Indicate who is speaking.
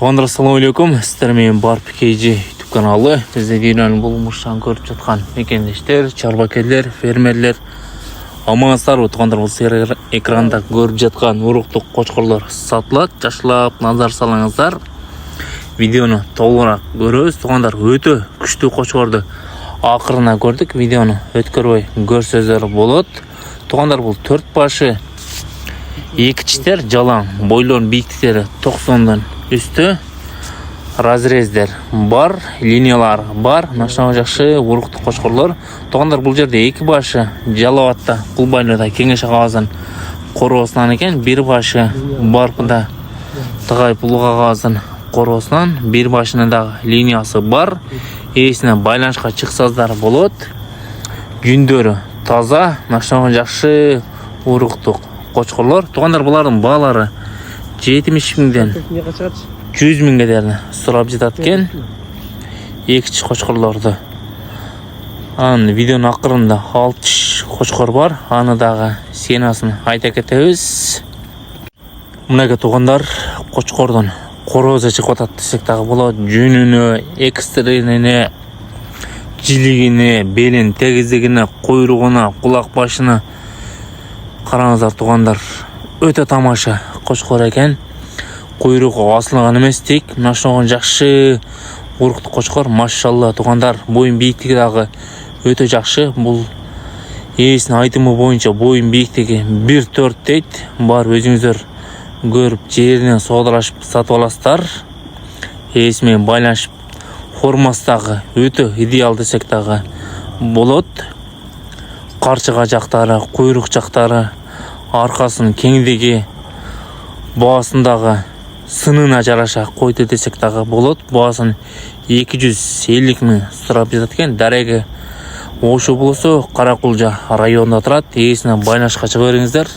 Speaker 1: Туғандар, ассалаумалейкум. Сіздер мен бар PKG YouTube каналы. Бізде видеоның болмыштан көріп жатқан мекендештер, чарбакерлер, фермерлер, амаңыздар. Туғандар, бұл экранда көріп жатқан урықтық қошқырлар сатылады. Жашылап назар салыңыздар. Видеоны толығырақ көріңіз. Туғандар, өте күшті қошқырды ақырына көрдік. Видеоны өткөрбөй көрсөздөр болады. Туғандар, бұл 4 башы екічтер, жалаң, бойлон биіктіктері 90-дан үсті, разрездер бар, линиялар бар, нашауы жақшы ұрықты қошқырлар. Туғандар, бұл жерде 2 башы жалауатта, құлбайлыда кеңеш қағазын қорғасынан екен, 1 башы барпында тығай пұлы қағазын қорғасынан, 1 башындағы линиясы бар, есіне байланышқа шықсаздар болады. Жүндері таза, нашауы жақшы ұрықтық қошқырлар. Туғандар, бұлардың бағалары 70.000-ден 100.000-ге дәрді сұрап жетаткен екінші қошқырларды. Видеоның ақырында 6 қошқыр бар. Аныдағы сенасын айта кетеміз. Мұнайға туғандар, қошқырдың қорозы шығып атады десек тағы болады. Жүніне, экстреніне, жилігіне, белін тегіздігіне, құйрығына, құлақ башына қараңыздар. Туғандар, өте тамаша қошқыр екен. Құйрығы асылған емес, тек нашауын жақшы ұрықты қошқыр. Машалла, туғандар, бойын биіктігі дағы өте жақшы. Бұл есінің айтымы бойынша бойын биіктігі 1.4 дейді. Бар, өзіңіздер көріп жерінен соғдырашып сатып аласыздар. Есімен байланышып формасыдағы өте идеал десек дағы болады. Қаршыға жақтары, құйрық жақтары, арқасын кеңдегі, боғасындағы сынына жараша қойды десек дағы болады. Боғасын 250.000 сұрап жетаткен. Дәрегі Ошу болысы Қарақұлжа районында тұрады. Есіне байланышқа шығып өріңіздер.